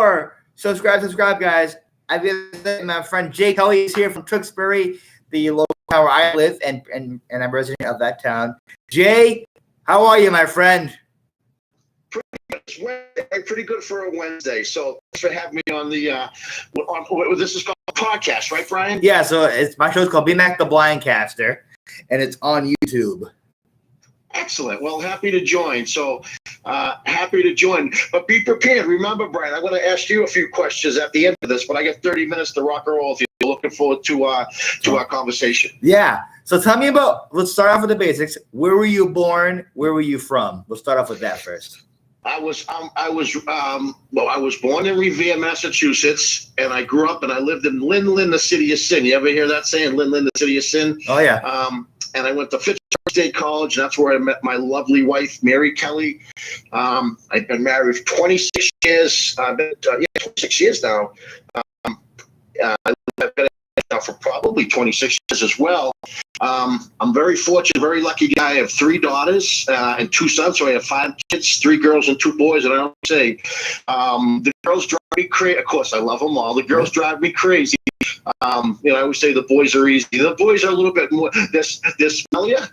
more. Subscribe, guys. I've been my friend Jake Kelly is here from Tewksbury, the local town where I live, and I'm a resident of that town. Jay, how are you, my friend? Pretty good for a Wednesday. So thanks for having me on the this is called a podcast, right, Brian? Yeah. So my show's called BMAC the Blindcaster, and it's on YouTube. Excellent. Well, happy to join. But be prepared. Remember, Brian, I'm going to ask you a few questions at the end of this, but I got 30 minutes to rock and roll. If you're looking forward to our conversation. Yeah. So tell me let's start off with the basics. Where were you born? Where were you from? Let's start off with that first. I was born in Revere, Massachusetts, and I grew up and I lived in Lynn, the city of sin. You ever hear that saying, Lynn, the city of sin? Oh yeah. And I went to Fitzgerald State College, and that's where I met my lovely wife, Mary Kelly. I've been married for 26 years. 26 years now. I've been now for probably 26 years as well. I'm very fortunate, very lucky guy. I have 3 daughters and 2 sons, so I have 5 kids, 3 girls and 2 boys. And I don't say the girls drive me crazy. Of course, I love them all. The girls drive me crazy. I always say the boys are easy. The boys are a little bit more. They're smellier,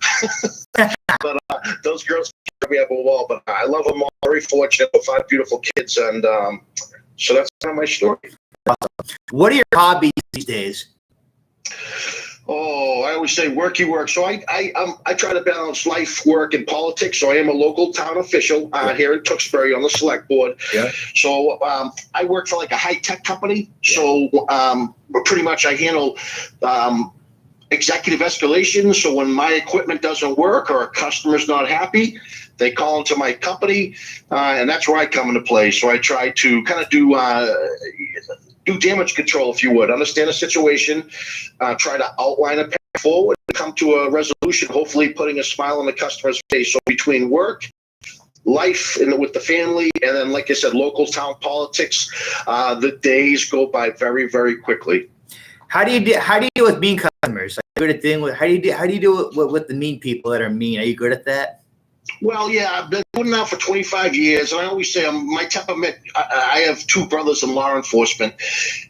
but those girls drive me up a wall. But I love them all. Very fortunate with 5 beautiful kids, and so that's kind of my story. What are your hobbies these days? Oh, I always say worky work. So I try to balance life, work, and politics. So I am a local town official here in Tewksbury on the select board. Yeah. So I work for like a high-tech company. Yeah. So pretty much I handle executive escalation. So when my equipment doesn't work or a customer's not happy, they call into my company, and that's where I come into play. So I try to kind of do damage control, if you would. Understand the situation, try to outline a path forward, come to a resolution, hopefully putting a smile on the customer's face. So between work, life with the family, and then, like I said, local town politics, the days go by very, very quickly. How do you deal with mean customers? How do you do it with the mean people that are mean? Are you good at that? Well, yeah, I've been doing that for 25 years, and I always say my temperament. I have 2 brothers in law enforcement,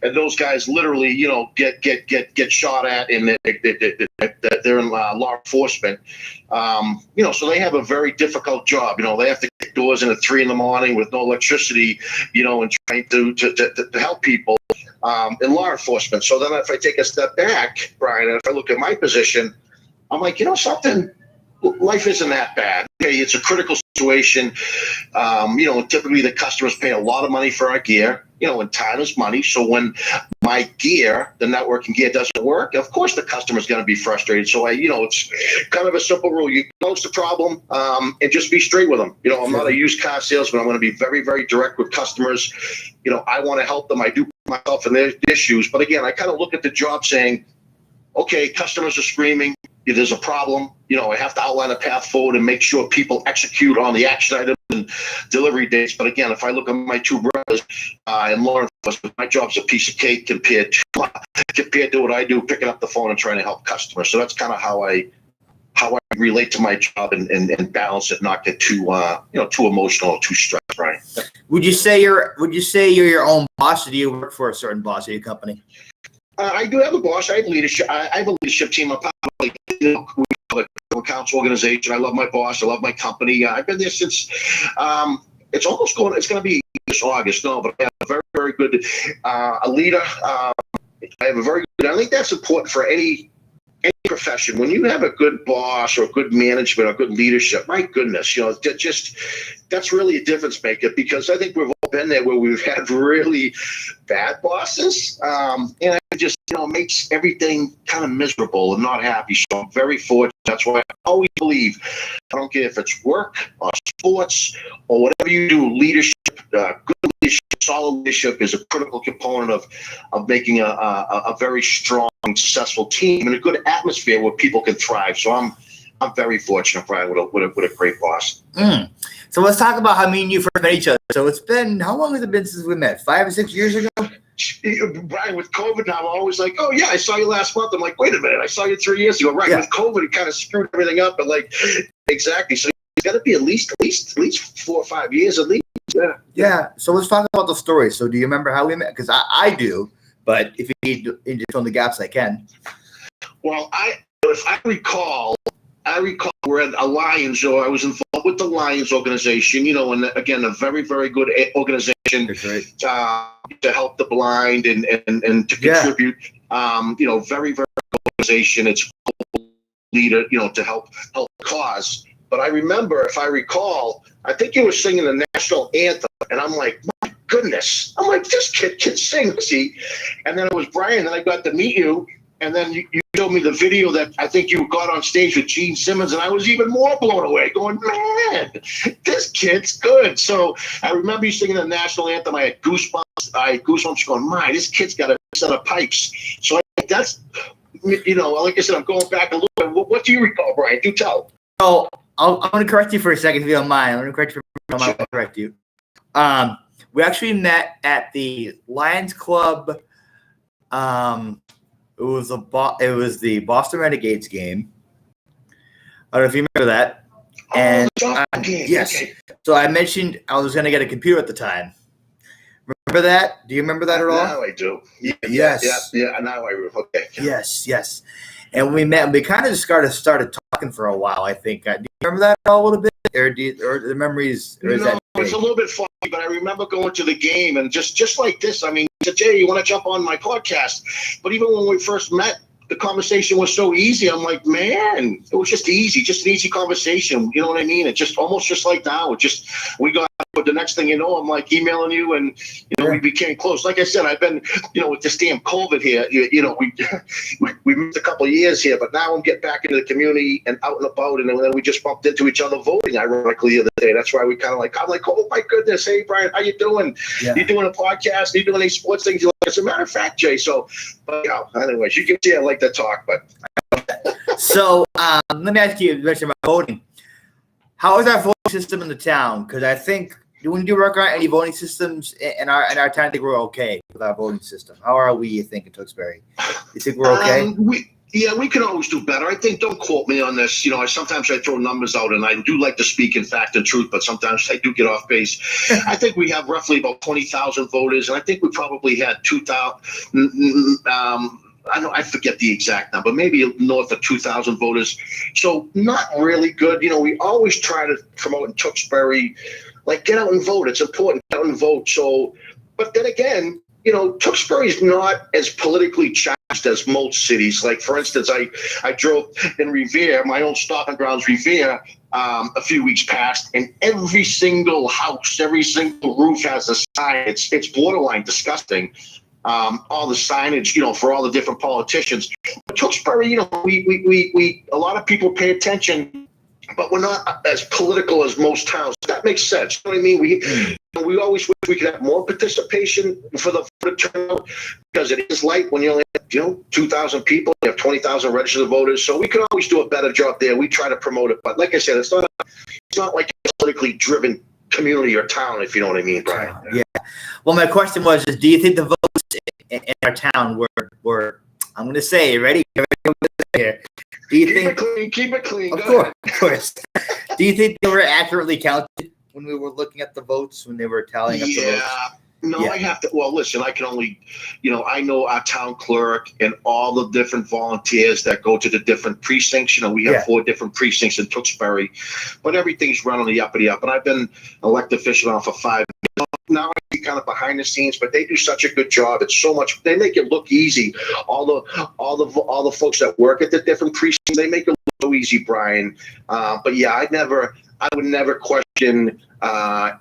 and those guys literally, get shot at, and they're in law enforcement. So they have a very difficult job. They have to kick doors in at 3 a.m. with no electricity, and trying to help people in law enforcement. So then, if I take a step back, Brian, and if I look at my position, I'm like, something. Life isn't that bad. Okay, it's a critical situation. Typically the customers pay a lot of money for our gear. And time is money. So when my gear, the networking gear, doesn't work, of course the customer's going to be frustrated. So it's kind of a simple rule. You acknowledge the problem and just be straight with them. I'm not a used car salesman. I'm going to be very, very direct with customers. I want to help them. I do put myself in their issues. But again, I kind of look at the job saying, okay, customers are screaming. If there's a problem, I have to outline a path forward and make sure people execute on the action items and delivery dates. But again, if I look at my 2 brothers in law enforcement, my job's a piece of cake compared to what I do, picking up the phone and trying to help customers. So that's kind of how I relate to my job and balance it, not get too too emotional or too stressed, right? Would you say you're your own boss, or do you work for a certain boss at your company? I do have a boss. I have leadership. I have a leadership team. I'm part of we have a accounts organization. I love my boss. I love my company. I've been there since. It's going to be this August. No, but I have a very, very good a leader. I have a very good. I think that's important for any profession. When you have a good boss or good management or good leadership, my goodness, that's really a difference maker, because I think we've all been there where we've had really bad bosses, and it just makes everything kind of miserable and not happy. So I'm very fortunate. That's why I always believe, I don't care if it's work or sports or whatever you do, leadership, good leadership, solid leadership is a critical component of making a very strong, successful team and a good atmosphere where people can thrive. So I'm very fortunate, Brian, with a great boss. So let's talk about how me and you first met each other. So it's been, how long has it been since we met? 5 or 6 years ago? Brian, with COVID now, I'm always like, oh yeah, I saw you last month. I'm like, wait a minute, I saw you 3 years ago. Right, yeah. With COVID, it kind of screwed everything up. But exactly. So you got to be at least 4 or 5 years at least. Yeah. Yeah. So let's talk about the story. So do you remember how we met? Because I do, but if you need to fill in the gaps, I can. Well, if I recall we're at a Lions, or I was involved with the Lions organization, and again, a very, very good organization. That's right. To help the blind and to contribute. Very, very good organization. It's leader, to help the cause. But I remember, if I recall, I think you were singing the national anthem, and I'm like, my goodness, this kid can sing, see? And then it was Brian, and I got to meet you, and then you showed me the video that I think you got on stage with Gene Simmons, and I was even more blown away, going, man, this kid's good. So I remember you singing the national anthem. I had goosebumps going, my, this kid's got a set of pipes. So I think that's, like I said, I'm going back a little bit. What do you recall, Brian? Do tell. So I'm going to correct you for a second, if you don't mind. I'm going to correct you. We actually met at the Lions Club. It was the Boston Renegades game. I don't know if you remember that. And yes, okay. So I mentioned I was going to get a computer at the time. Remember that? Do you remember that at all? Now I do. Yes. Yeah. Now I remember. Okay. Yes. And we met. And we kind of just started talking for a while. I think. Do you remember that a little bit, or the memories? Or is that it's a little bit funny, but I remember going to the game and just like this. I mean, he said, Jay, you want to jump on my podcast? But even when we first met, the conversation was so easy. I'm like, man, it was just easy, just an easy conversation. You know what I mean? It just almost just like now. We got. But the next thing you know, I'm like emailing you, and we became close. Like I said, I've been, with this damn COVID here, we missed a couple of years here, but now I'm getting back into the community and out and about, and then we just bumped into each other voting, ironically, the other day. That's why we kind of I'm like, oh my goodness, hey Brian, how you doing? Yeah. You doing a podcast? You doing any sports things? As a matter of fact, Jay. So, but anyways, you can see I like to talk, but. So let me ask you a question about voting. How is our voting system in the town? Because I think, do we work on any voting systems in our town? I think we're okay with our voting system. How are we, you think, in Tewksbury? You think we're okay? We can always do better. I think, don't quote me on this. Sometimes I throw numbers out, and I do like to speak in fact and truth, but sometimes I do get off base. I think we have roughly about 20,000 voters, and I think we probably had 2,000. I forget the exact number, maybe north of 2,000 voters. So not really good. We always try to promote in Tewksbury, get out and vote. It's important, get out and vote. So, but then again, Tewksbury is not as politically charged as most cities. Like, for instance, I drove in Revere, my own stomping grounds, Revere, a few weeks past, and every single house, every single roof has a sign. It's borderline disgusting. All the signage, for all the different politicians. But Tewksbury, we a lot of people pay attention, but we're not as political as most towns. That makes sense. You know what I mean? We always wish we could have more participation for the turnout, because it is light when you only have 2,000 people. You have 20,000 registered voters, so we can always do a better job there. We try to promote it, but like I said, it's not like a politically driven community or town, if you know what I mean, Brian. Yeah. Well, my question was, do you think the votes in our town were I'm going to say, ready? Here. Do you think? Keep it clean. Of course. Do you think they were accurately counted when we were looking at the votes, when they were tallying up the votes? I have to. Well, listen, I can only, I know our town clerk and all the different volunteers that go to the different precincts. We have 4 different precincts in Tewksbury, but everything's run on the uppity up. And I've been elected official now for 5 years. Now I see kind of behind the scenes, but they do such a good job. It's so much. They make it look easy. All the folks that work at the different precincts, they make it look so easy, Brian. But yeah, I would never question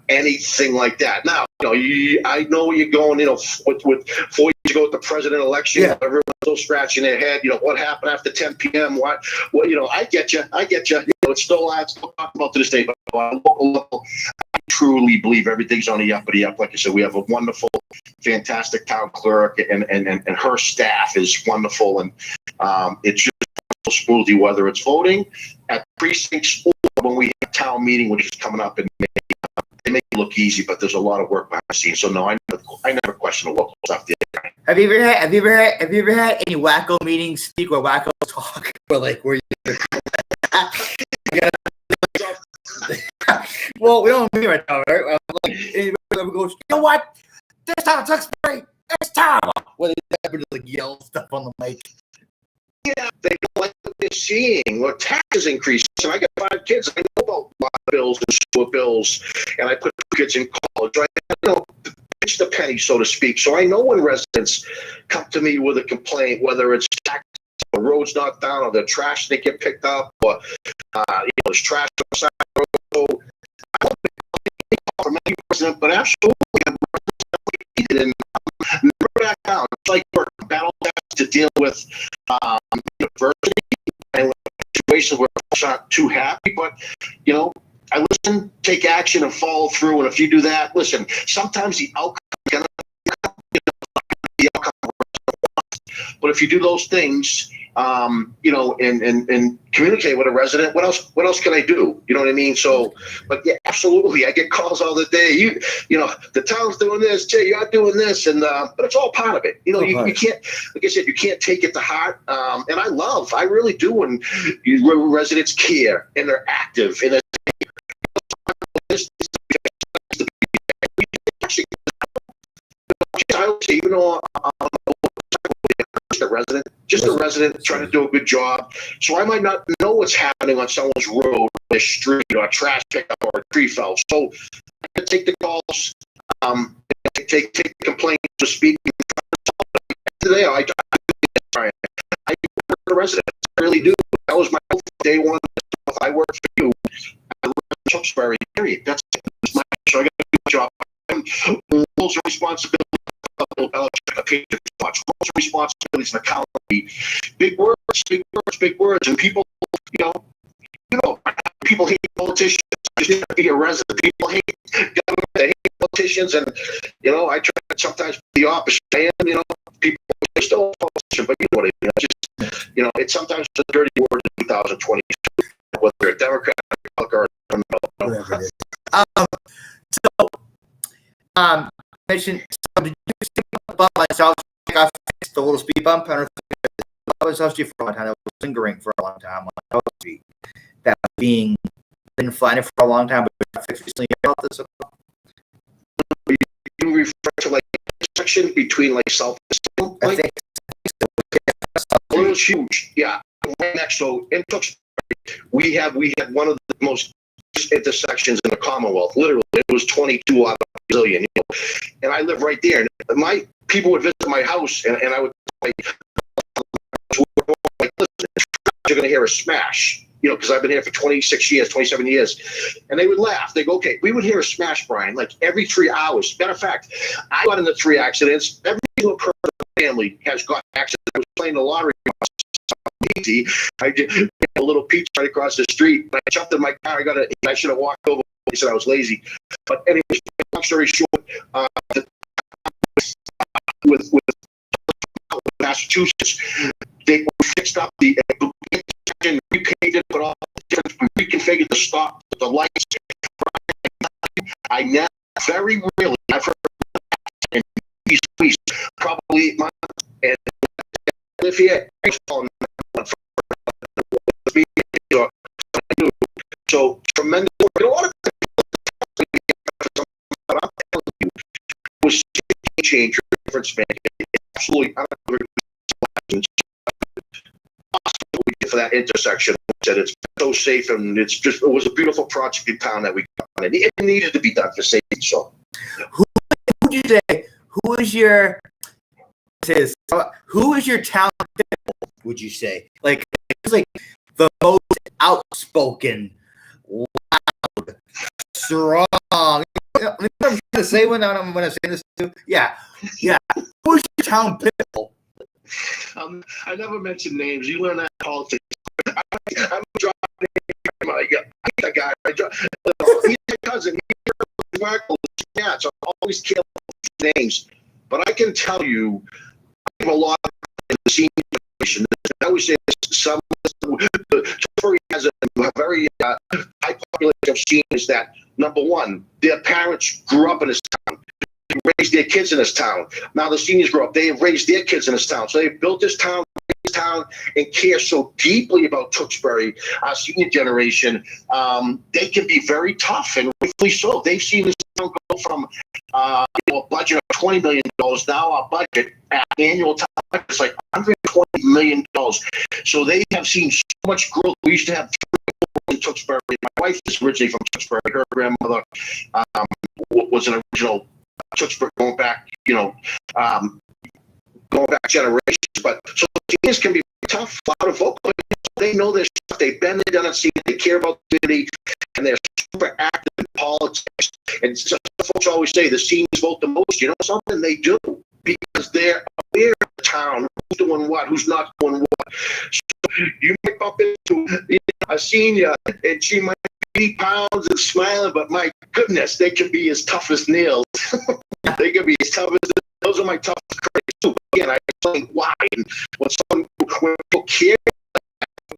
anything like that. Now, I know where you're going. With 4 years ago at the president election, everyone's still scratching their head. What happened after 10 p.m.? What? I get you. It's still talking about to this day. But local, I truly believe everything's on the uppity up. Like I said, we have a wonderful, fantastic town clerk, and her staff is wonderful, and it's just smoothly, whether it's voting at precincts or when we have town meeting, which is coming up in May. They make it look easy, but there's a lot of work behind the scenes. So no, I never question the local stuff there. Have you ever had any wacko meetings speak or wacko talk where you Well, we don't mean right now, right? Everybody goes, you know what? This town of Tewksbury, it's terrible. Well, they like yell stuff on the mic. Yeah, they don't like what they're seeing. Or taxes increase. And I got 5 kids. I know about water bills and sewer bills, and I put kids in college. Right? It's the penny, so to speak. So I know when residents come to me with a complaint, whether it's tax, the road's not down, or the trash they get picked up, or there's trash on the side of the road. I hope from any resident, but absolutely, I'm and never back down. It's like we're battle to deal with university and situations where folks aren't too happy, but I listen, take action, and follow through. And if you do that, listen, sometimes the outcome is going to be the outcome. But if you do those things, and communicate with a resident, what else can I do? You know what I mean? So, but yeah, absolutely. I get calls all the day. The town's doing this, Jay, you're doing this. And, but it's all part of it. You can't, like I said, you can't take it to heart. And I really do when residents care and they're active and I would say, even though a resident trying to do a good job. So I might not know what's happening on someone's road, or street, or a trash pickup, or a tree fell. So I can take the calls, take the complaints to speak. Today, I do a resident. I really do. That was my hope from day one. I work for you. I live in Tewksbury, period. That's it. So I got to do my job. Roles and responsibilities. Roles and responsibilities and accountability. Big words, and people, people hate politicians. Just need to be a resident. People hate government. They hate politicians, and I try to sometimes be the opposite. And people are still a politician, but you know what I mean. It's sometimes a dirty word in 2022, whether you're a Democrat or whatever it is. Mentioned. So did you see about myself? I fixed the little speed bump. I was for a long time. It was lingering for a long time on the street. That being been flying for a long time, but I fixed recently about this. You refer to like intersection between like South and I think it was huge. Yeah, right next. So in Tewksbury, we had one of the most intersections in the Commonwealth. Literally, it was 22 out of a zillion. And I live right there. And my people would visit my house, and I would like, listen, you're going to hear a smash. Because I've been here for 26 years, 27 years. And they would laugh. They go, okay, we would hear a smash, Brian, like every 3 hours. Matter of fact, I got into 3 accidents. Every single person in the family has got accidents. I was playing the lottery. Easy. I did a little peach right across the street. I jumped in my car. I should have walked over. He said I was lazy. But anyways, long story short, with Massachusetts, they fixed up the repainted it, but all reconfigured the stop, the lights. I never, very rarely, I've heard in these weeks, probably 8 months, and if he had so tremendous work. A lot of people, I'm telling you, it was a game changer, difference maker. Absolutely, for that intersection. It's so safe, and it was a beautiful project in town that we got on it. It needed to be done for safety. So, who would you say? Who is your town? Would you say it's like the most outspoken, loud, strong? I'm going to say when I'm going to say this too. Yeah. Who's your town pitbull? I never mention names. You learn that in politics. I'm driving. I got a guy. He's my cousin. He's Marco. Yeah, so I always careful with names. But I can tell you, I have a lot in the senior generation. I always say this, Tewksbury has a very high population of seniors that, number one, their parents grew up in this town. They raised their kids in this town. Now the seniors grow up. They have raised their kids in this town. So they've built this town, and care so deeply about Tewksbury, our senior generation. They can be very tough, and we so. They've seen this town go from a budget of $20 million. Now our budget, annual town budget, is like $120 million. So they have seen so much growth. We used to have in Tewksbury. My wife is originally from Tewksbury. Her grandmother was an original Tewksbury going back, going back generations. But so seniors can be tough, loud, and vocal. They know their stuff. They've been there, done it, seen it. They care about the community, and they're super active in politics. And so folks always say the seniors vote the most. You know something? They do, because they're aware of the town, who's doing what, who's not doing what. So you might bump into a senior, and she might be pounds and smiling, but my goodness, they can be as tough as nails. They can be as tough as those are my toughest critics too. Again, I explain why. And when people care,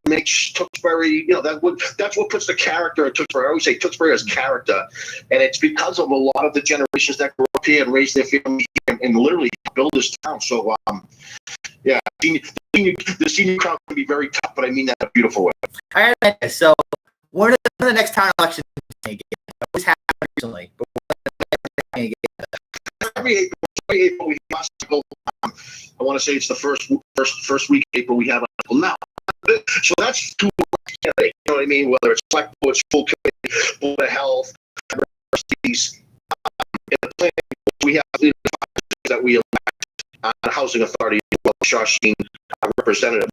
makes Tewksbury, that's what puts the character in Tewksbury. I always say Tewksbury has character, and it's because of a lot of the generations that grew up here and raised their family here and literally build this town. So, the senior crowd can be very tough, but I mean that in a beautiful way. All right, so when are the next town elections again? What's happened recently? Every April we have go. I want to say it's the first week of April we have now. So that's 2 months. You know what I mean? Whether it's select board, school committee, board of health, universities, in the plan, we have that we elect the housing authority, Shawsheen representative.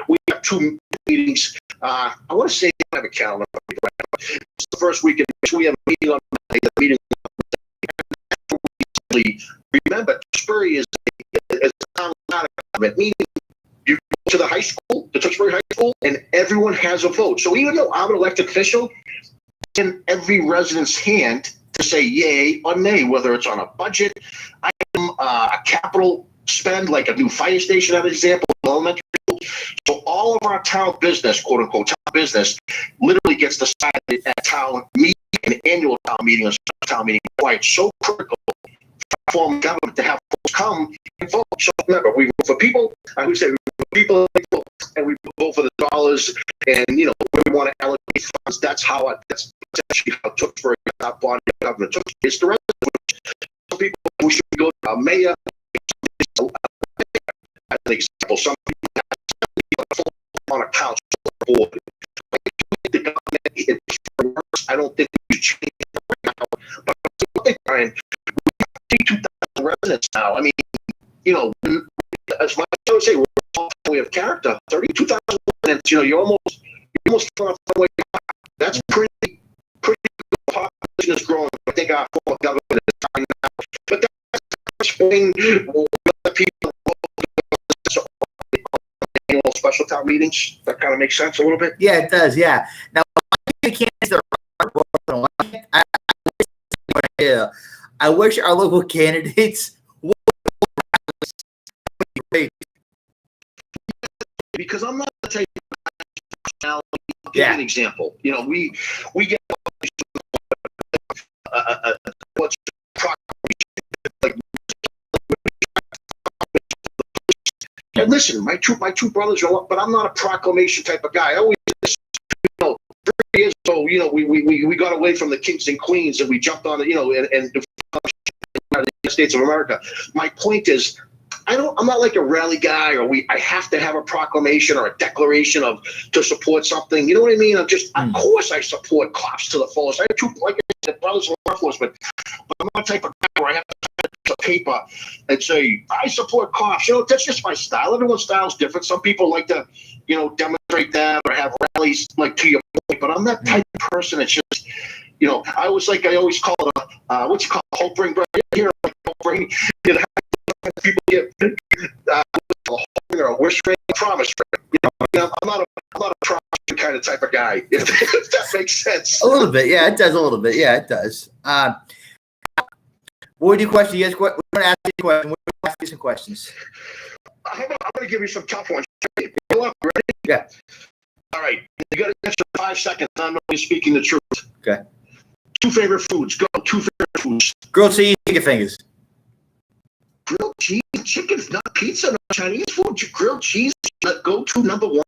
We have 2 meetings. I want to say I have a calendar. It's the first week in which we have a meeting on Monday. The meeting remember, Tewksbury is a town government, meaning you go to the high school, the Tewksbury High School, and everyone has a vote. So even though I'm an elected official, it's in every resident's hand to say yay or nay, whether it's on a budget item, a capital spend, like a new fire station, as an example, elementary school. So all of our town business, quote unquote, town business, literally gets decided at town meeting, an annual town meeting, or town meeting. Why it's so critical form of government to have folks come and vote. So remember, we vote for people. I would say we vote for people, and we vote for the dollars, and where we want to allocate funds. That's essentially how Tewksbury got our body of government. It's the residents. Some people we should go to a mayor. As an example, some people have on a council board. The government, it works. I don't think we should change it right now. But Brian, 2,000 residents now. I mean, as much as I would say we have character, 32,000 residents. You're almost far away. That's pretty good. Population is growing. I think our form of government is fine now. But that's explaining what people annual special town meetings. That kind of makes sense a little bit. Yeah, it does. Yeah. Now, I wish our local candidates would. Because I'm not going to tell you. I'll give you an example. We get what's like. And listen, my two brothers are, but I'm not a proclamation type of guy. I always, 30 years ago, we got away from the kings and queens and we jumped on it, and the United States of America. My point is, I'm not like a rally guy, or I have to have a proclamation or a declaration to support something. You know what I mean? Of course I support cops to the fullest. I have 2, like I said, brothers in law enforcement, but I'm not the type of guy where I have to a paper and say I support cops. That's just my style. Everyone's style is different. Some people like to, demonstrate that or have rallies, like, to your point. But I'm that type of person. It's just, I always call it what's it called, hope bring bread. Here, like, hope bring. People get or a wish ring, a promise ring. I'm not a promise kind of type of guy. If that makes sense. A little bit, yeah, it does. A little bit, yeah, it does. What would your question? You guys, we're going to ask you a question. We're going to ask you some questions. I'm going to give you some tough ones. Go up, ready? Yeah. All right. You got to answer 5 seconds. I'm only speaking the truth. Okay. 2 favorite foods. Go. 2 favorite foods. Grilled cheese, chicken fingers. Grilled cheese, chicken, not pizza, not Chinese food. Grilled cheese, go to number 1.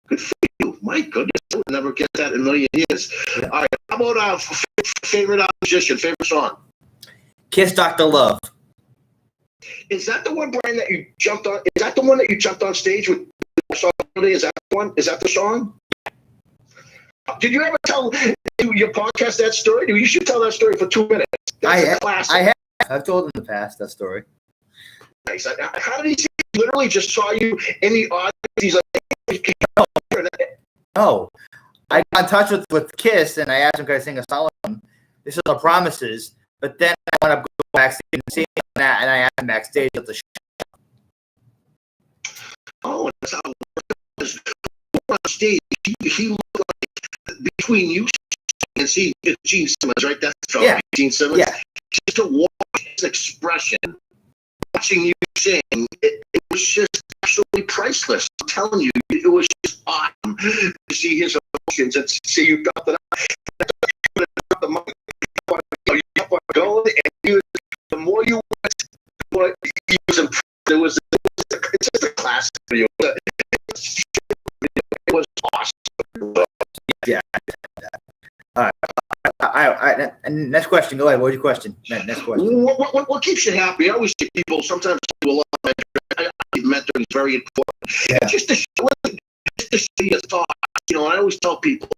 Good for you. My goodness, I would never get that in a million years. Yeah. All right, how about our favorite musician, favorite song? Kiss Dr. Love. Is that the one, Brian, that you jumped on? Is that the one that you jumped on stage with? Is that the one? Is that the song? Did you ever tell your podcast that story? You should tell that story for 2 minutes. That's a classic. I have. I've told in the past that story. Nice. How did he see? He literally just saw you in the audience. He's like, no. I got in touch with Kiss and I asked him, could I sing a song with him? This is the Promises. But then I went up backstage and see him that, and I asked him backstage at the show. Oh, that's how it was. On stage, he looked like between you and see Gene Simmons, right? That's the fellow, Gene Simmons. Yeah. Just to watch his expression, watching you sing, it was just absolutely priceless. I'm telling you, it was just awesome to see his emotions and see you got that. The mic, you kept on going, and the more you went, the more he was impressed. It's just a classic video. It was awesome. Yeah. All right. And next question. Go ahead. What's your question? Next question. What keeps you happy? I always see people sometimes do a lot of mentoring. I think mentoring is very important. Yeah. Just to show your thoughts. You know, I always tell people,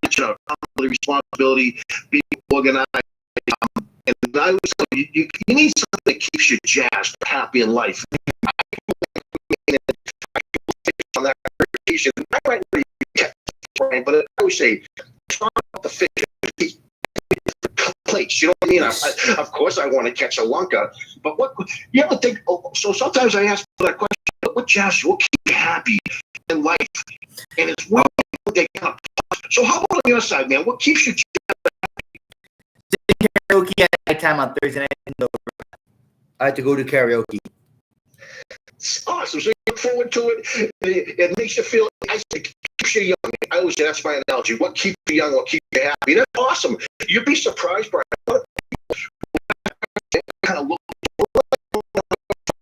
the responsibility, be organized. And I always tell you need something that keeps you jazzed, happy in life. On that occasion, I might not get Brian, but I always say, try out the fish. Plates, you know what I mean? Of course, I want to catch a lunker, but what you ever think? Oh, so sometimes I ask that question: what jazz you? What keeps you happy in life? And it's what they got. So how about on your side, man? What keeps you Singing karaoke at night time on Thursday night. I like to go to karaoke. It's awesome. So you look forward to it. It makes you feel. I think keeps you young. I always say that's my analogy. What keeps you young? What keeps you happy? That's awesome. You'd be surprised, Brian. Kind of look,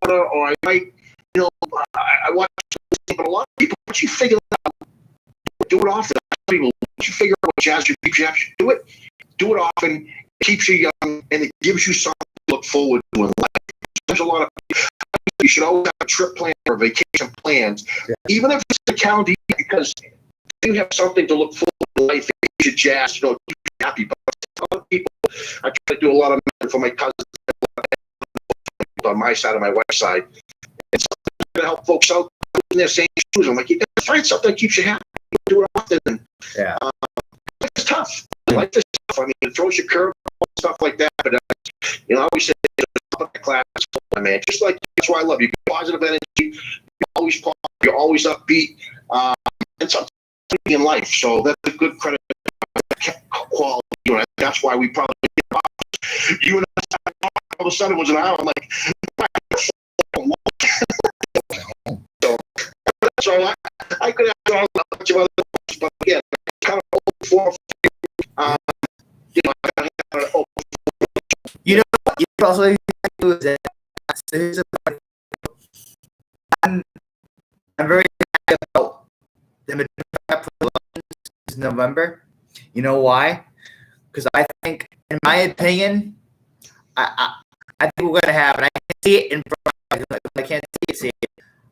or I might, I watch, but a lot of people, once you figure it out, do it often. People, once you figure out what jazz keeps you happy, do it often. It keeps you young, and it gives you something to look forward to in life. There's a lot of people. You should always have a trip plan or vacation plans, even if it's a calendar, because you have something to look forward to in life. It keeps you jazzed, keep you happy. But a lot of people, I try to do a lot of mentoring for my cousins on my side and my wife's side. And something to help folks out in their same shoes. I'm like, you gotta find something that keeps you happy. Do it often. Life is tough. Life is tough. I mean, it throws you curve, stuff like that. But I always say, class, man. Just like that's why I love you. Positive energy. You're always positive. You're always upbeat. And something in life. So that's a good credit quality. That's why we probably you and I all of a sudden it was an hour. I'm like, so I could have done a bunch of other things, but again, kind of open for I kind of open. You also do that. I'm very happy about the this November. You know why? Because I think, in my opinion, I think we're gonna have, and I can see it in front of me. I can't see it.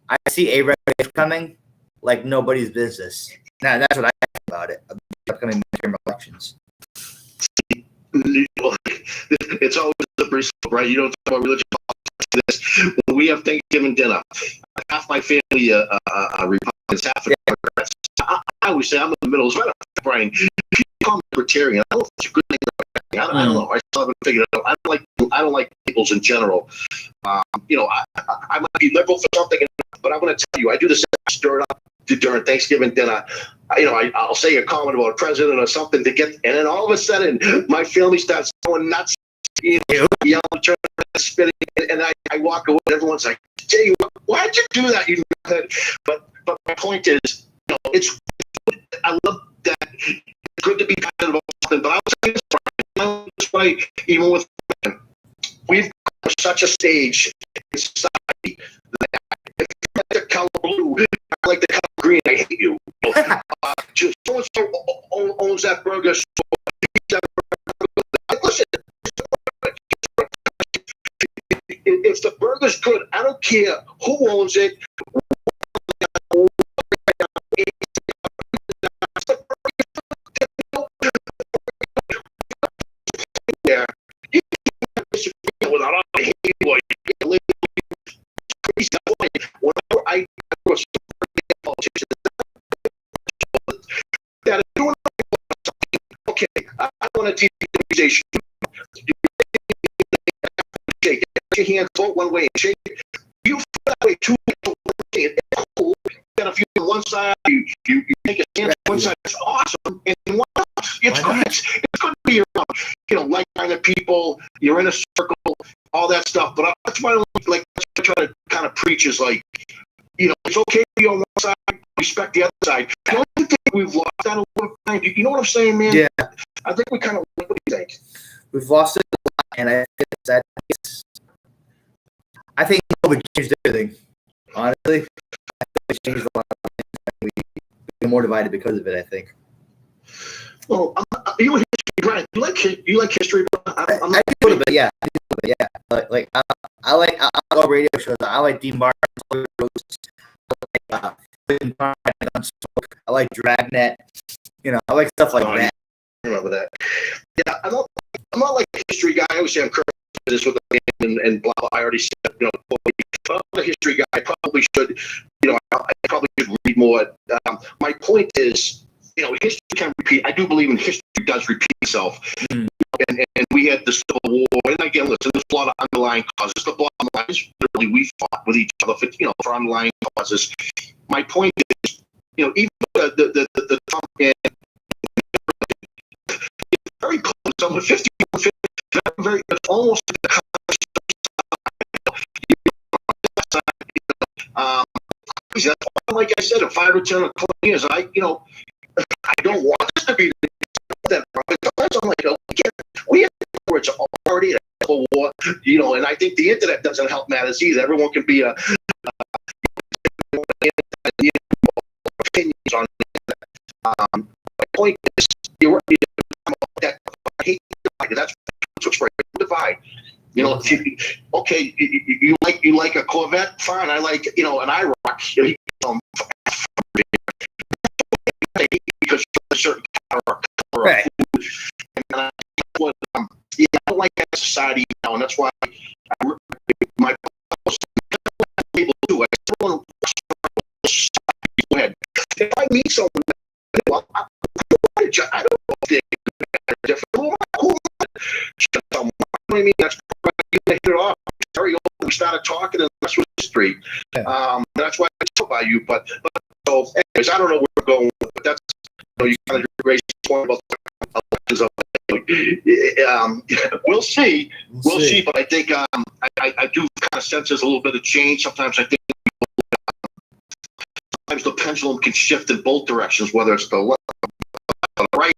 I see a revolution coming like nobody's business. Now that's what I think about it. Upcoming midterm elections. It's always a slippery slope, right? You don't talk about religion this. When we have Thanksgiving dinner, half my family are Republicans, half are Democrats. I always say I'm in the middle. It's right up, Brian. People call me libertarian. I don't know if it's a good thing or a bad thing. I don't know. I still haven't figured it out. I don't like labels in general. I might be liberal for something, but I'm going to tell you, I do the same. Stir it up during Thanksgiving dinner. I'll say a comment about a president or something to get, and then all of a sudden, my family starts going nuts, yelling, spitting, and I walk away. And everyone's like, "Jay, why'd you do that?" But my point is, I love that. It's good to be passionate about something, but I was saying this way, even with we've got such a stage in society that if you like the color blue, I like the color green, I hate you. so and so owns that burger store. Listen, if the burger's good, I don't care who owns it. Yeah, you can disagree without all the hate or whenever I go to politicians that are doing okay, I want a depolitization. Shake it. Your hands vote one way and shake it. You feel that way too. It's cool. And if you're on one side, you take a stand on one side. It's awesome. And why not? It's good to be around, like-minded people. You're in a circle, all that stuff. But that's why I try to kind of preach is like, it's okay to be on one side, respect the other side. The only thing we've lost that a little time. You know what I'm saying, man? Yeah. I think we kind of. What do you think? We've lost it a lot, and I think COVID changed everything. Honestly, I think it changed a lot of things. We're more divided because of it, I think. Well, you a history, Brian? You like history? I do a little bit, yeah. I like radio shows. I like Dean Martin. I like Dragnet. I like stuff like that. I remember that. Yeah, I'm not like a history guy. I always say I'm current this with the name and blah blah. I already said, I'm not a history guy. I probably should, I probably should read more. My point is, history can repeat. I do believe in history does repeat itself. Mm. And we had the Civil War. And again, listen, there's a lot of underlying causes. The bottom line is literally we fought with each other for underlying causes. My point is, even the Trump and very close. I'm 50, very almost. Like I said, in 5 or 10 or 20 years, I don't want this to be that. I'm like, we have where it's already a civil war, and I think the internet doesn't help matters either. Everyone can be opinions on it. My point is, you're right. That I hate that's what's right. Divide. If you like a Corvette, fine. I like an IROC. Because a certain power right. And I don't like that society now, and that's why my people do. I go ahead. If I meet someone, I don't know if they're different. I mean, that's you hit it off. Very old. We started talking, and that's was history. Yeah. That's why I talk about you. But so, anyways, I don't know where we're going, but that's you kind of raised the point about elections. We'll see. We'll see. But I think I do kind of sense there's a little bit of change. Sometimes I think sometimes the pendulum can shift in both directions, whether it's the left or the right.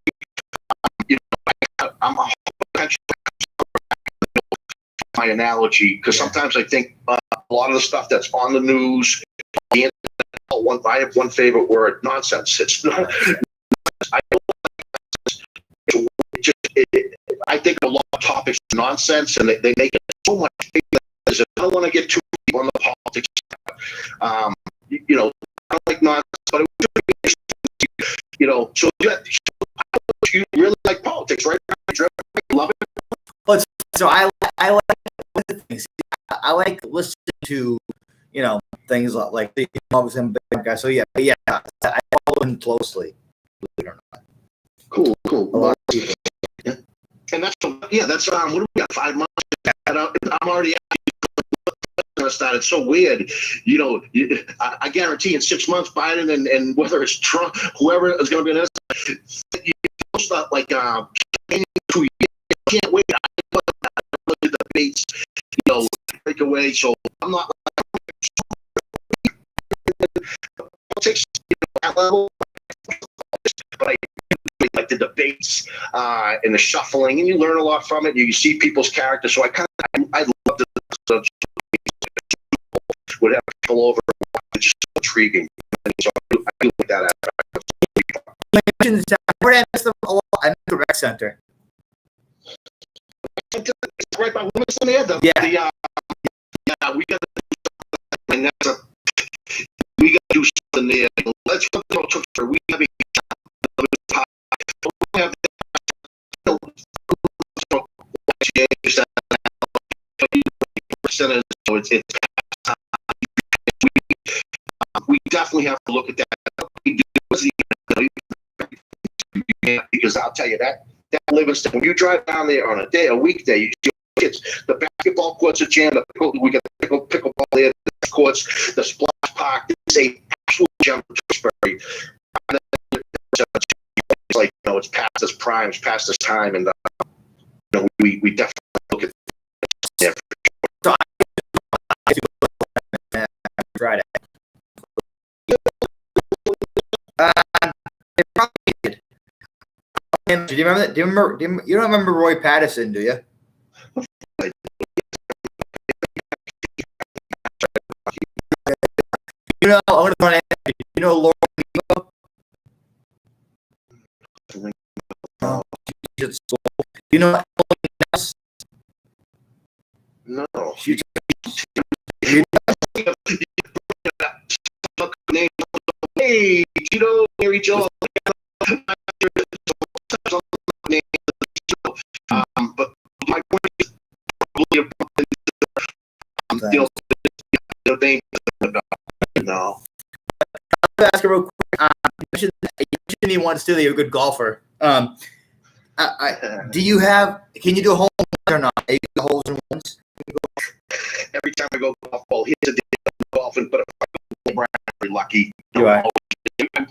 I'm a my analogy because sometimes I think a lot of the stuff that's on the news, the internet, I have one favorite word: nonsense. It's not. I don't. I think a lot of topics are nonsense, and they make it so much bigger. I don't want to get too deep on the politics. I don't like nonsense, but it would So you really like politics, right? You love it. Well, so I like things. I like listening to things like the big guys. So yeah, I follow him closely. Believe it or not. Cool. A lot of people. Yeah. And that's what do we got? 5 months. I'm already started. It's so weird. I guarantee in 6 months, Biden and whether it's Trump, whoever is going to be in this, you start like 2 years. I can't wait. I love the debates, break away. So I'm not politics at level, but I like the debates and the shuffling, and you learn a lot from it. You see people's character. So I love the would have people over. It's just intriguing. So I do like that aspect. mentioned this. I missed them a lot. I missed the rec center. It's right by Wilmington there. We got to do something there. Let's go to we have we definitely have to look at that. Because I'll tell you that Livingston, when you drive down there on a weekday, you see kids, the basketball courts are jammed up. We got the pickleball there, the courts, the splash park. It's a absolute gem for Tewksbury. It's like, it's past its prime, it's past its time, and we definitely look at that. Friday. Do you remember that? You don't remember Roy Patterson, do you? I want to ask you, Lauren Lebo? No. You know else? No. Hey, Mary Jo. But my point is probably no. I'll ask you real quick. You mentioned me once too that you're a good golfer. Can you do hole in ones or not? Are you do holes in ones? Every time I go golf ball, here's the deal. Golfing, but if I go, I'm very lucky. You are. I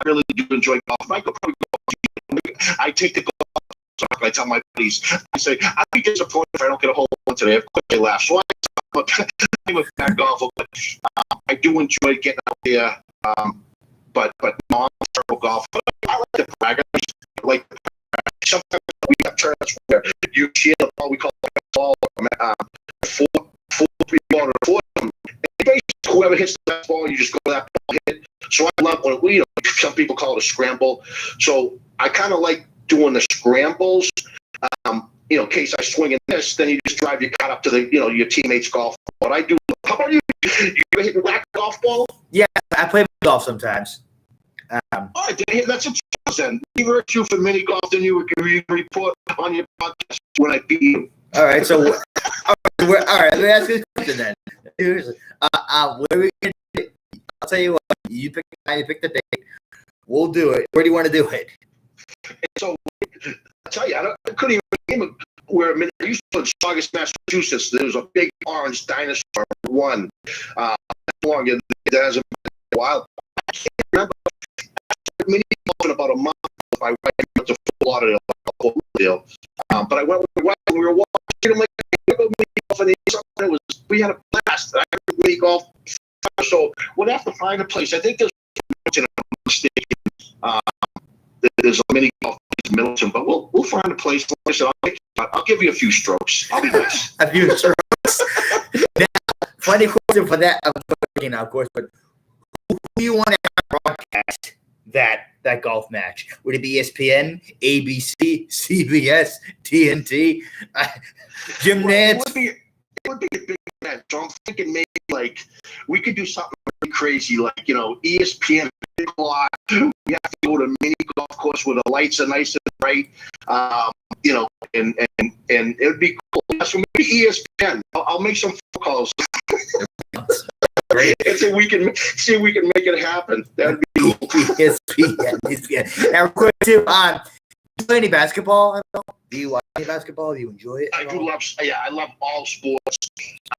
really do enjoy golf. I could probably go. I take the golf. I tell my buddies, I say, I'd be disappointed if I don't get a hole in today. Of course, they laugh. So I'm a bad golfer, but I do enjoy getting out there. But no, I'm a terrible golfer. I like to brag. Sometimes we have tournaments where you share the ball. We call it a ball. 4-3-quarter, 4. Basically, whoever hits the best ball, you just go to that ball hit. So I love when some people call it a scramble. So I kind of like doing the scrambles. In case I swing and miss, then you just drive your cut up to the your teammates' golf ball. What I do. How about you? You ever hit a whack golf ball? Yeah, I play golf sometimes. That's interesting. We heard you for mini golf, then you would report on your podcast when I beat you. All right, so all right. Let me ask you a question then. Where we can? I'll tell you what. You pick the time. You pick the date. We'll do it. Where do you want to do it? So I tell you, I couldn't even where I used to live in Saugus, Massachusetts. There was a big orange dinosaur. One, longer. That hasn't been a while. I can't remember. Mini golf in about a month. I went to Fort Lauderdale. But I went with my wife and we were watching like mini golf, and we had a blast. I had mini golf. So we'll have to find a place. I think there's there's a mini golf in Middleton, but we'll find a place. I'll give you a few strokes. I'll be nice. A few strokes. Now, funny question for that. Of course, but who do you want to broadcast that golf match? Would it be ESPN, ABC, CBS, TNT, Jim Nantz? It would be a big event. So I'm thinking maybe like we could do something really crazy, like ESPN. We have to go to a mini golf course where the lights are nice and bright, and it would be cool. So maybe ESPN. I'll make some phone calls. Great. And see if we can make it happen. That'd be cool. ESPN. Now, quick too. Do you play any basketball? Do you watch any basketball? Do you enjoy it? I love all sports.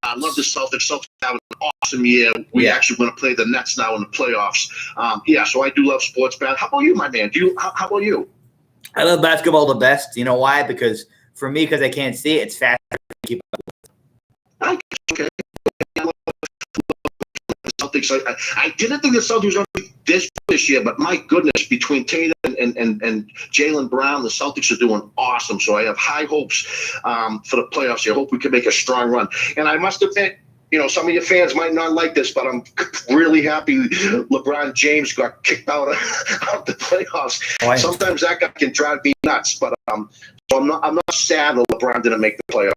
I love the Celtics. Celtics have an awesome year. We actually going to play the Nets now in the playoffs. So I do love sports. How about you, my man? How about you? I love basketball the best. You know why? Because for me, because I can't see it, it's faster to keep up. Okay. Celtics. I didn't think the Celtics were going to be this year, but my goodness, between Tatum and Jaylen Brown, the Celtics are doing awesome. So I have high hopes for the playoffs here. I hope we can make a strong run. And I must admit, some of your fans might not like this, but I'm really happy LeBron James got kicked out of the playoffs. Oh, Sometimes that guy can drive me nuts, but so I'm not sad that LeBron didn't make the playoffs.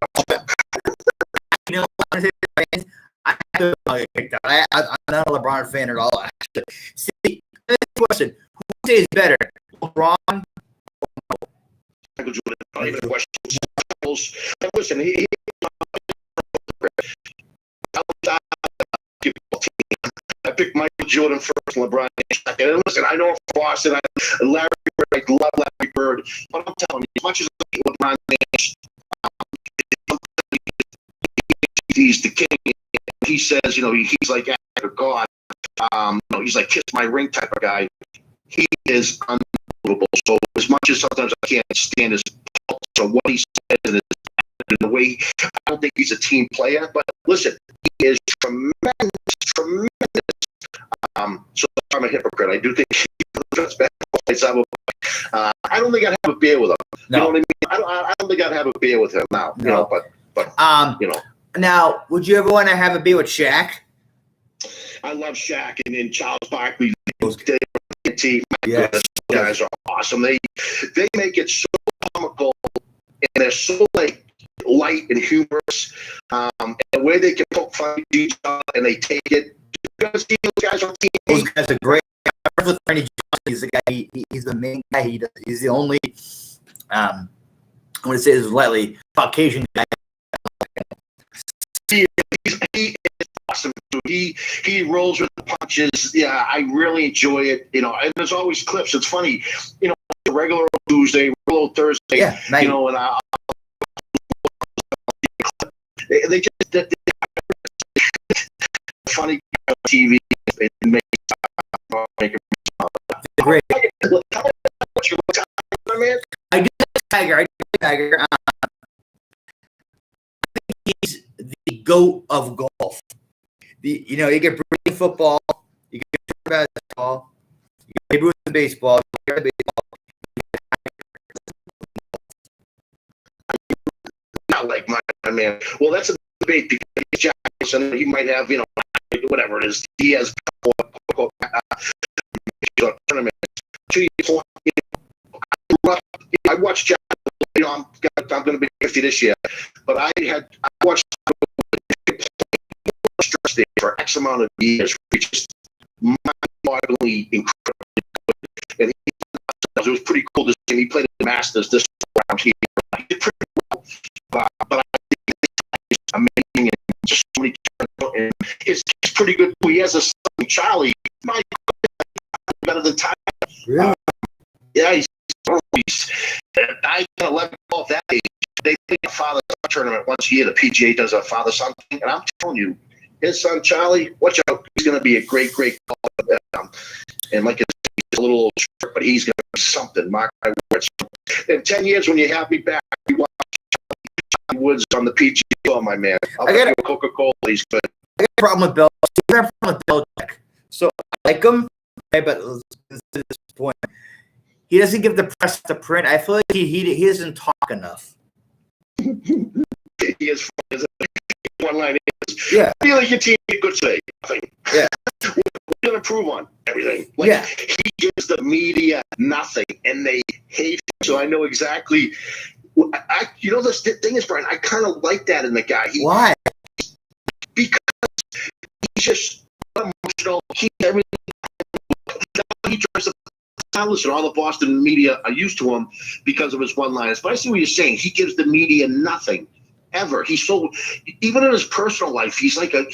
I have to get kicked out. I'm not a LeBron fan at all, actually. See, this question: who stays better, LeBron? Michael Jordan, not even a question. Listen, I picked Michael Jordan first, LeBron second. And listen, I know from Boston, I love Larry Bird, but I'm telling you, as much as I like LeBron James, he's the king. He says, he's like a god. He's like kiss my ring type of guy. He is unbelievable. So as much as sometimes I can't stand his pulse or what he says and in the way, I don't think he's a team player. But listen, he is tremendous. So I'm a hypocrite. I do think he's the best basketball player. I don't think I'd have a beer with him. No. You know what I mean? I don't think I'd have a beer with him now. No. But Now, would you ever want to have a beer with Shaq? I love Shaq and Charles Barkley. Yes. Those guys are awesome. They make it so comical and they're so like light and humorous. And the way they can poke fun at each other and they take it. You guys see those guys on TV? Those guys are great. With Ernie Johnson, he's the guy. He's the main guy. He's the only. I'm going to say this lightly. Caucasian guy. He is awesome. He rolls with the punches. Yeah, I really enjoy it. And there's always clips. It's funny. The regular Tuesday, regular Thursday. Yeah, night. And they just funny on TV and make it Great. Man. I do Tiger. I think he's the GOAT of golf. You get Brady football, you get basketball, you get Bruce in baseball, you get baseball. Not like my man. Well, that's a debate because Jackson, he might have, whatever it is. He has tournament. To your point, I watched Jackson. I'm going to be 50 this year, but I watched stress there for X amount of years, which is mind-bogglingly incredible. And it was pretty cool to see him. He played at the Masters this round here. He did pretty well, but I think it's amazing and just so many. And it's pretty good. He has a son, Charlie. My God, better than Tyler. Really? Yeah, he's I got 11 off that age. They play a father tournament once a year. The PGA does a father-son thing, and I'm telling you, his son Charlie, watch out, he's going to be a great golfer. And like I said, he's a little old short, but he's going to be something. Mark my words. In 10 years, when you have me back, we watch Charlie Woods on the PGA Tour, my man. I'll get a Coca-Cola. He's good. I got a problem with Belichick. I got a problem with Belichick. So I like him, okay, but to this point, he doesn't give the press the print. I feel like he doesn't talk enough. He is one line. Yeah. I feel like your team could say nothing. Yeah. We're going to improve on everything. Like, yeah. He gives the media nothing, and they hate him. So I know exactly. The thing is, Brian, I kind of like that in the guy. Why? Because he's just emotional. He drives the listen, all the Boston media are used to him because of his one-liners. But I see what you're saying. He gives the media nothing, ever. He's so, even in his personal life, he's like a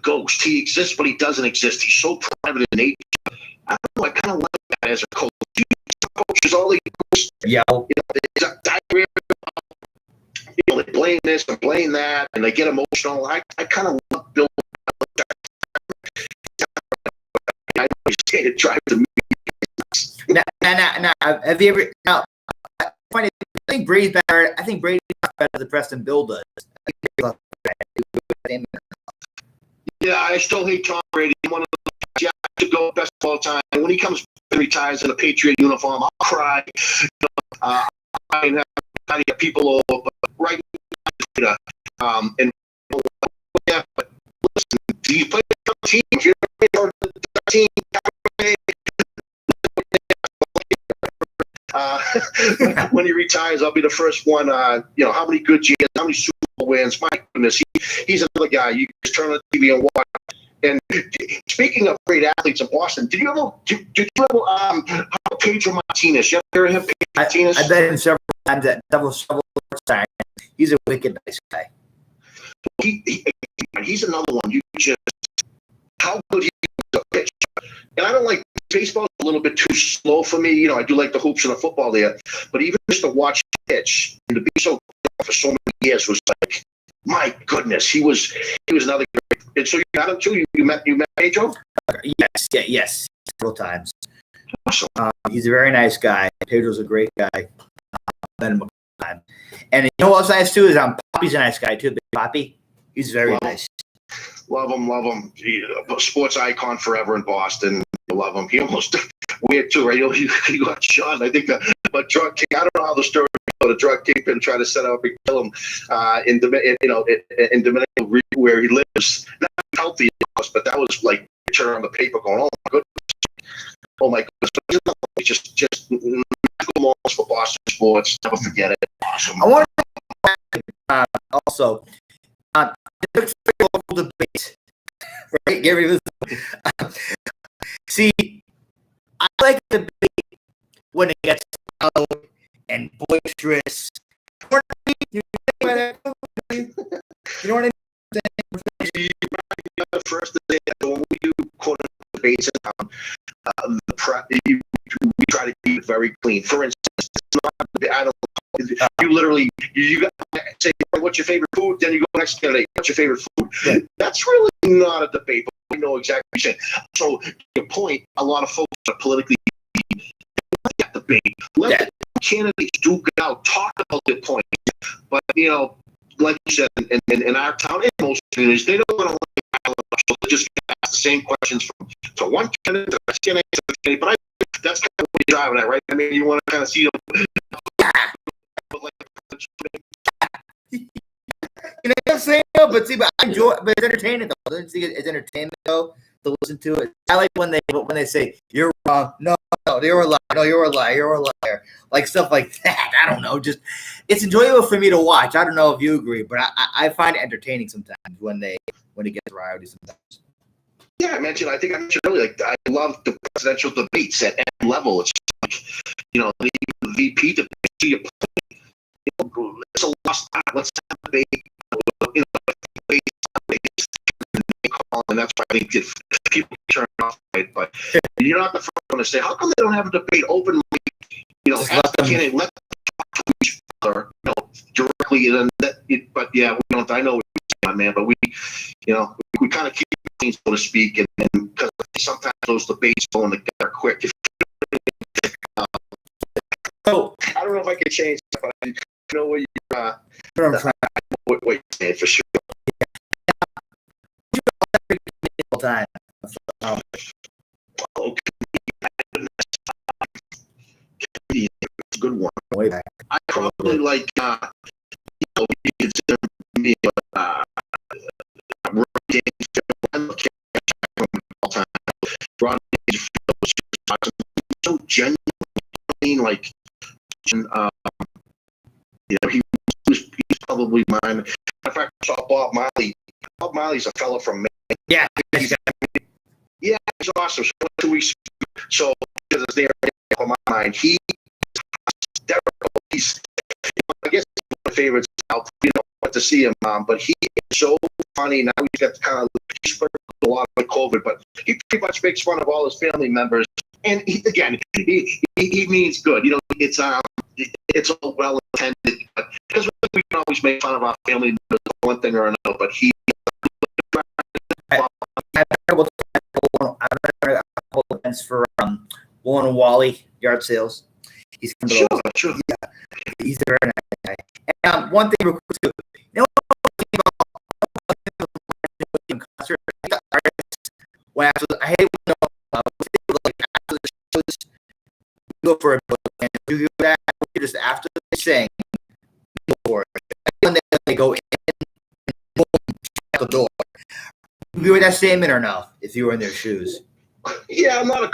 ghost. He exists, but he doesn't exist. He's so private in nature. I don't know. I kind of like that as a coach. Coaches, all they do is, there's a diarrhea. They blame this and blame that, and they get emotional. I kind of love Bill. I know he's saying it drives the media. Now, have you ever? Now, I think Brady's better. I think Brady's better than Preston Bill does. Yeah, I still hate Tom Brady. One of the guys to go best of all time. When he comes and retires in a Patriot uniform, I'll cry. I have people over, but right now, and he played on the team. If you're on the team, when he retires, I'll be the first one. How many good years, how many Super Bowl wins? My goodness, he's another guy. You just turn on the TV and watch. And speaking of great athletes in Boston, did you ever Pedro Martinez? You ever hear him? Martinez? I bet him several times at several times. He's a wicked nice guy. He's another one. You just how good he is a pitch. And I don't like baseball. A little bit too slow for me. I do like the hoops and the football there, but even just to watch pitch and to be so good for so many years was like, my goodness, he was another great. And so you got him too. You met Pedro? Yes, several times. Awesome. He's a very nice guy. Pedro's a great guy. Met him a time. And you know what's nice too is Poppy's a nice guy too. Big Poppy, he's very nice. Love him. A sports icon forever in Boston. Love him. He almost weird too, right? He got shot. I think but drug king. I don't know how the story. The drug kingpin tried to set up and kill him in Dominican where he lives. Not healthy, but that was like picture on the paper going, oh my goodness. Just magical moments for Boston sports. Never forget it. Awesome. I want to also local debate, right? Gary, see, I like the debate when it gets loud and boisterous. You know what I mean? You're the first to say that when we do quote debates, we try to keep it very clean. For instance, it's not, I don't. You literally you got say what's your favorite food, then you go next candidate. What's your favorite food? Yeah. That's really not a debate, but we know exactly what you're saying. So your point, a lot of folks are politically that debate. Let the candidates duke it out, talk about their points. But like you said, in our town, in most communities, they don't want to so they just ask the same questions to one candidate, to the candidate, but that's kind of what you're driving at, right? I mean, you want to kind of see them. You know what I'm saying? But I enjoy it. But it's entertaining though. It's entertainment though to listen to it. I like when they say you're wrong. No, you're a liar. No, you're a liar. You're a liar. Like stuff like that. I don't know. Just it's enjoyable for me to watch. I don't know if you agree, but I find it entertaining sometimes when it gets rowdy sometimes. Yeah, I mentioned earlier, like I love the presidential debates at any level. It's like, the VP debate. It's a lost art. Let's have a debate. And that's why I think people turn off it. But you're not the first one to say, how come they don't have a debate openly? Ask the candidate, let them talk to each other, directly. But yeah, we don't. I know what you're saying, man. But we kind of keep things, so to speak, and because sometimes those debates go in together quick. So I don't know if I can change that, but I know what you're what you're saying for sure. All time. Okay. Good one. Way back. I probably like you consider me all time. So genuine, like he's probably mine. In fact, I saw Bob Marley. Bob Marley's a fella from Maine. Yeah. Yeah, he's awesome. So 2 weeks ago, so because it's there on my mind, he's hysterical. I guess he's one of my favorites out, to see him, but he is so funny. Now he's got kind of a lot of COVID, but he pretty much makes fun of all his family members. And he means good. It's all well intended, but because we can always make fun of our family members, one thing or another. But he. I've heard a couple events for Warren and Wally yard sales. He's sure. Yeah, he's a very nice guy. And one thing real quick too, I hate after the shows, go for it, and you go back just after they sing, for it. When they go in, boom, shut the door. We with that statement or no? If you were in their shoes. Yeah, I'm not.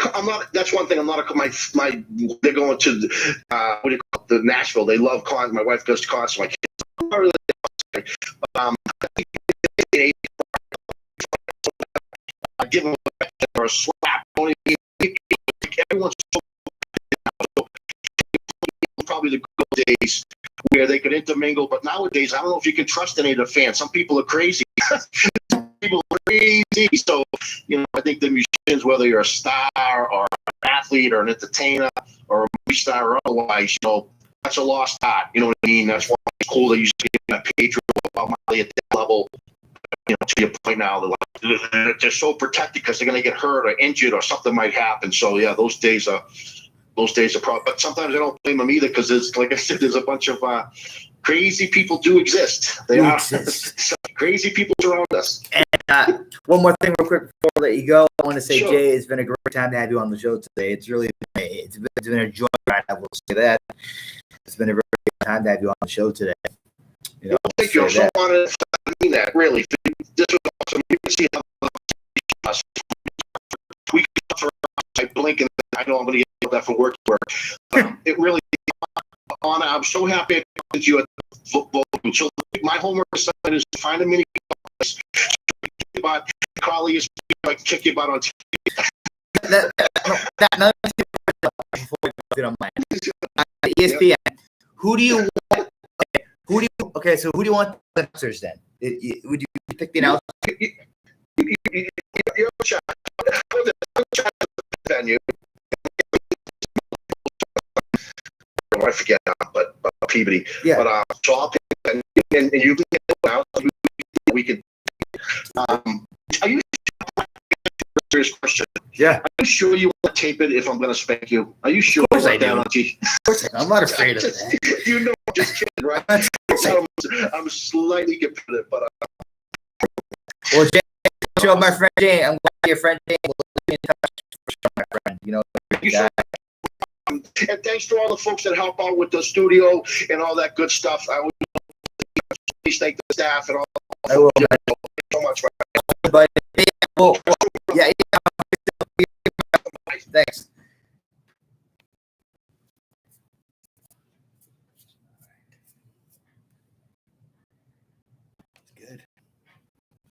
That's one thing. I'm not they're going to what do you call it, the Nashville. They love con. My wife goes to concerts. My kids. I'm not really. I think give them or a slap. Everyone's probably the good days where they could intermingle, but nowadays I don't know if you can trust any of the fans. Some people are crazy. People are crazy. So, I think the musicians, whether you're a star or an athlete or an entertainer or a movie star or otherwise, that's a lost art. You know what I mean? That's why it's cool that you see that Pedro about Molly at that level. To your point now, they're so protected because they're going to get hurt or injured or something might happen. So yeah, those days are probably. But sometimes I don't blame them either because there's, like I said, there's a bunch of crazy people do exist. They are crazy people surround us. And one more thing, real quick before I let you go, I want to say, Sure. Jay, it's been a great time to have you on the show today. It's really it's been a joy ride. I will say that. It's been a very good time to have you on the show today. Thank you. I'm so honored. I mean that, really. This was awesome. You can see how we I blink and I know I'm going to get that for work. It really honor. I'm so happy that you at the football. So my homework assignment is to find a mini about Carly is kick your butt on TV. Before we go, if you don't mind. ESPN. Who do you want? Okay, so who do you want the announcers then? Would you pick the announcers? You're a child. Venue. I forget now, but Peabody. Yeah. But so I'll pick and you can get it out. We can. Are you? Serious question. Yeah. Are you sure you want to tape it if I'm going to spank you? Are you sure? Of course I do. Of course I'm not afraid of that. I'm just kidding, right? I'm slightly competitive, but. Well, Jay, show my friend Jay. I'm glad your friend Jay will be in touch for sure, my friend. And thanks to all the folks that help out with the studio and all that good stuff. I would please thank the staff and all. I will. Thank you so much. But yeah. Thanks.